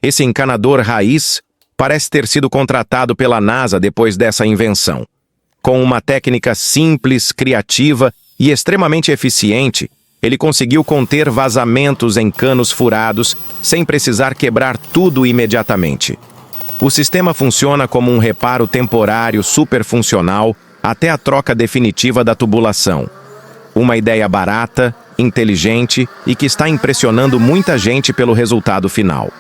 Esse encanador raiz parece ter sido contratado pela NASA depois dessa invenção. Com uma técnica simples, criativa e extremamente eficiente, ele conseguiu conter vazamentos em canos furados sem precisar quebrar tudo imediatamente. O sistema funciona como um reparo temporário superfuncional até a troca definitiva da tubulação. Uma ideia barata, inteligente e que está impressionando muita gente pelo resultado final.